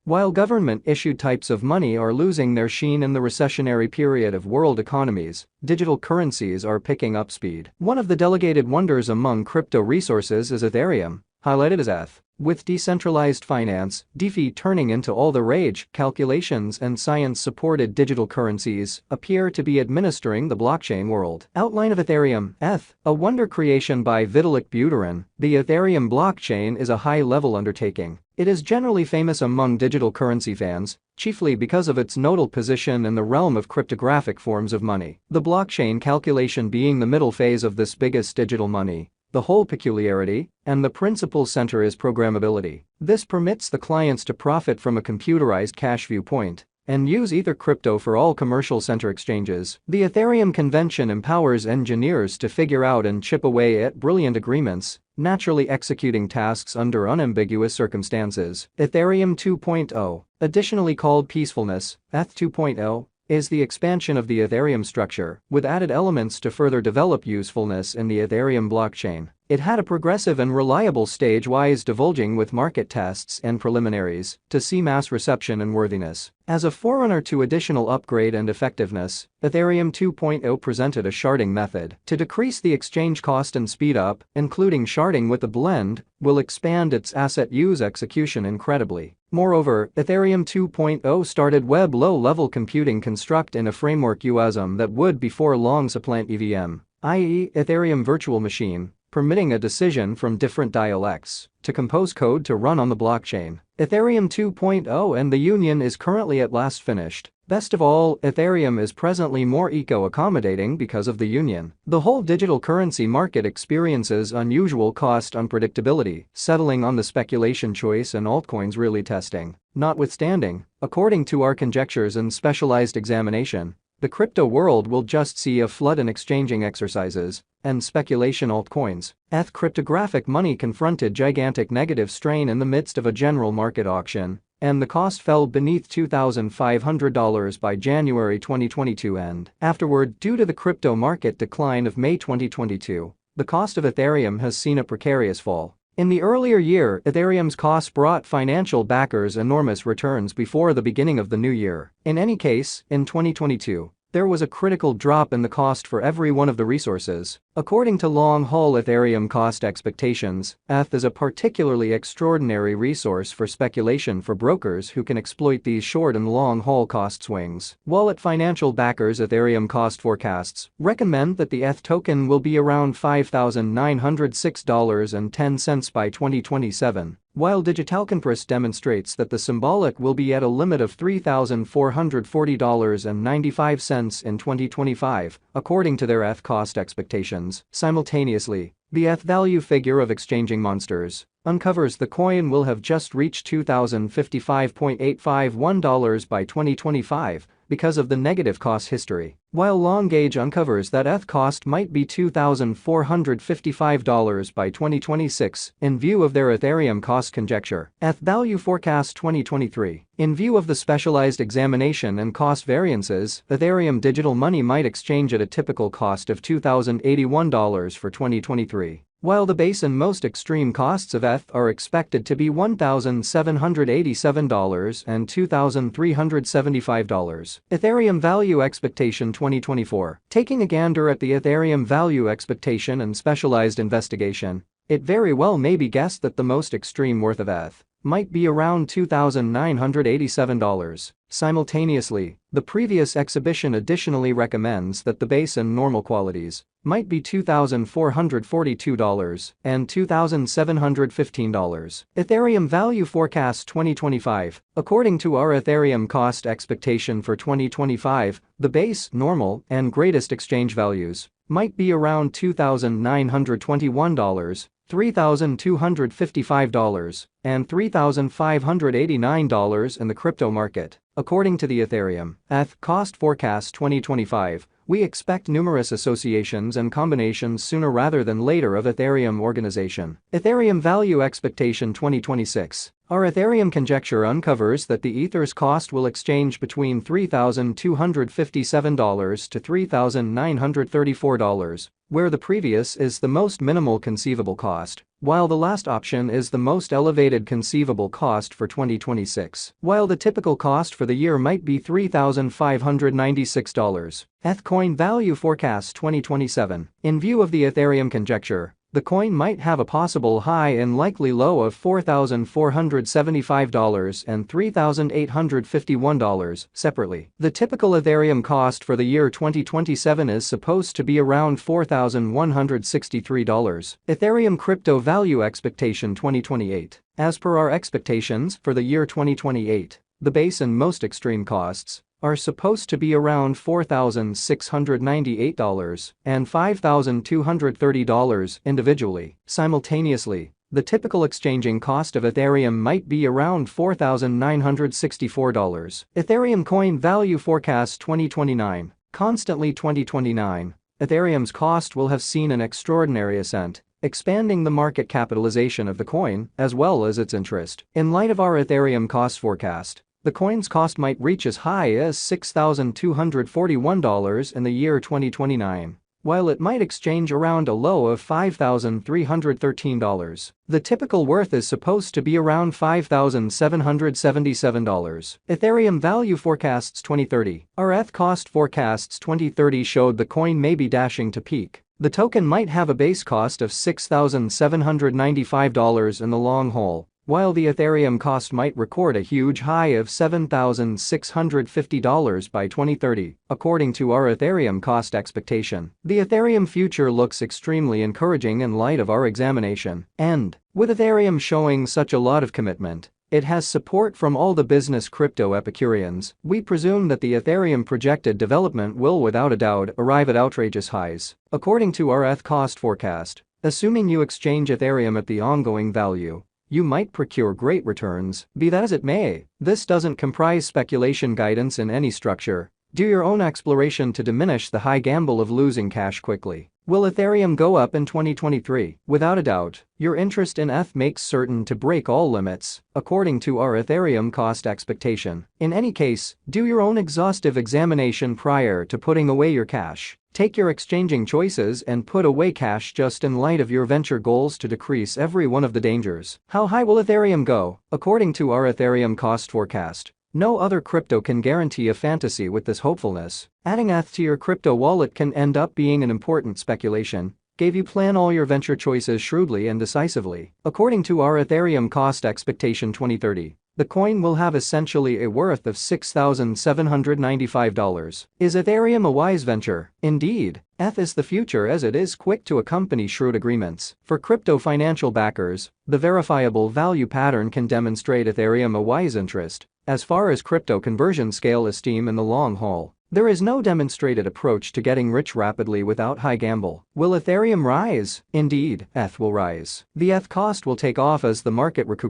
While government-issued types of money are losing their sheen in the recessionary period of world economies, digital currencies are picking up speed. One of the delegated wonders among crypto resources is Ethereum, highlighted as ETH. With decentralized finance, DeFi turning into all the rage, calculations and science-supported digital currencies appear to be administering the blockchain world. Outline of Ethereum, ETH, a wonder creation by Vitalik Buterin, the Ethereum blockchain is a high-level undertaking. It is generally famous among digital currency fans, chiefly because of its nodal position in the realm of cryptographic forms of money. The blockchain calculation being the middle phase of this biggest digital money. The whole peculiarity, and the principal center is programmability. This permits the clients to profit from a computerized cash viewpoint and use Ether crypto for all commercial center exchanges. The Ethereum convention empowers engineers to figure out and chip away at brilliant agreements, naturally executing tasks under unambiguous circumstances. Ethereum 2.0, additionally called peacefulness, ETH 2.0, is the expansion of the Ethereum structure, with added elements to further develop usefulness in the Ethereum blockchain. It had a progressive and reliable stage-wise divulging with market tests and preliminaries to see mass reception and worthiness. As a forerunner to additional upgrade and effectiveness, Ethereum 2.0 presented a sharding method to decrease the exchange cost and speed up, including sharding with a blend, will expand its asset use execution incredibly. Moreover, Ethereum 2.0 started web low-level computing construct in a framework UASM that would before long supplant EVM, i.e. Ethereum Virtual Machine, permitting a decision from different dialects to compose code to run on the blockchain. Ethereum 2.0 and the union is currently at last finished. Best of all, Ethereum is presently more eco-accommodating because of the union. The whole digital currency market experiences unusual cost unpredictability, settling on the speculation choice and altcoins really testing. Notwithstanding, according to our conjectures and specialized examination, the crypto world will just see a flood in exchanging exercises and speculation altcoins. ETH cryptographic money confronted gigantic negative strain in the midst of a general market auction, and the cost fell beneath $2,500 by January 2022 and afterward due to the crypto market decline of May 2022. The cost of Ethereum has seen a precarious fall. In the earlier year, Ethereum's cost brought financial backers enormous returns before the beginning of the new year. In any case, in 2022, there was a critical drop in the cost for every one of the resources. According to long-haul Ethereum cost expectations, ETH is a particularly extraordinary resource for speculation for brokers who can exploit these short and long-haul cost swings. Wallet financial backers Ethereum cost forecasts recommend that the ETH token will be around $5,906.10 by 2027. While Digitalconpress demonstrates that the symbolic will be at a limit of $3,440.95 in 2025, according to their ETH cost expectations. Simultaneously, the ETH value figure of exchanging monsters uncovers the coin will have just reached $2,055.851 by 2025 because of the negative cost history, while Longgauge uncovers that ETH cost might be $2,455 by 2026 in view of their Ethereum cost conjecture. ETH value forecast 2023. In view of the specialized examination and cost variances, Ethereum digital money might exchange at a typical cost of $2,081 for 2023. While the base and most extreme costs of ETH are expected to be $1,787 and $2,375. Ethereum value expectation 2024. Taking a gander at the Ethereum value expectation and specialized investigation, it very well may be guessed that the most extreme worth of ETH might be around $2,987. Simultaneously, the previous exhibition additionally recommends that the base and normal qualities might be $2,442 and $2,715. Ethereum value forecast 2025. According to our Ethereum cost expectation for 2025, the base, normal, and greatest exchange values might be around $2,921, $3,255, and $3,589 in the crypto market. According to the Ethereum ETH cost forecast 2025, we expect numerous associations and combinations sooner rather than later of Ethereum organization. Ethereum value expectation 2026. Our Ethereum conjecture uncovers that the Ether's cost will exchange between $3,257 to $3,934, where the previous is the most minimal conceivable cost. while the last option is the most elevated conceivable cost for 2026. While the typical cost for the year might be $3,596. Ethcoin Value Forecast 2027. In view of the Ethereum conjecture, the coin might have a possible high and likely low of $4,475 and $3,851, separately. The typical Ethereum cost for the year 2027 is supposed to be around $4,163. Ethereum Crypto Value Expectation 2028. As per our expectations for the year 2028, the base and most extreme costs are supposed to be around $4,698 and $5,230 individually. Simultaneously, the typical exchanging cost of Ethereum might be around $4,964. Ethereum Coin Value Forecast 2029. Constantly 2029, Ethereum's cost will have seen an extraordinary ascent, expanding the market capitalization of the coin as well as its interest. In light of our Ethereum cost forecast, the coin's cost might reach as high as $6,241 in the year 2029, while it might exchange around a low of $5,313. The typical worth is supposed to be around $5,777. Ethereum Value Forecasts 2030. Our ETH cost forecasts 2030 showed the coin may be dashing to peak. The token might have a base cost of $6,795 in the long haul, while the Ethereum cost might record a huge high of $7,650 by 2030, according to our Ethereum cost expectation. The Ethereum future looks extremely encouraging in light of our examination, and, with Ethereum showing such a lot of commitment, it has support from all the business crypto Epicureans. We presume that the Ethereum projected development will without a doubt arrive at outrageous highs. According to our ETH cost forecast, assuming you exchange Ethereum at the ongoing value, you might procure great returns. Be that as it may, this doesn't comprise speculation guidance in any structure. Do your own exploration to diminish the high gamble of losing cash quickly. Will Ethereum go up in 2023? Without a doubt, your interest in ETH makes certain to break all limits, according to our Ethereum cost expectation. In any case, do your own exhaustive examination prior to putting away your cash. Take your exchanging choices and put away cash just in light of your venture goals to decrease every one of the dangers. How high will Ethereum go? According to our Ethereum cost forecast, no other crypto can guarantee a fantasy with this hopefulness. Adding ETH to your crypto wallet can end up being an important speculation. Gave you plan all your venture choices shrewdly and decisively. According to our Ethereum cost expectation 2030, the coin will have essentially a worth of $6,795. Is Ethereum a wise venture? Indeed, ETH is the future as it is quick to accompany shrewd agreements. For crypto financial backers, the verifiable value pattern can demonstrate Ethereum a wise interest. As far as crypto conversion scale esteem in the long haul, there is no demonstrated approach to getting rich rapidly without high gamble. Will Ethereum rise? Indeed, ETH will rise. The ETH cost will take off as the market recuperates.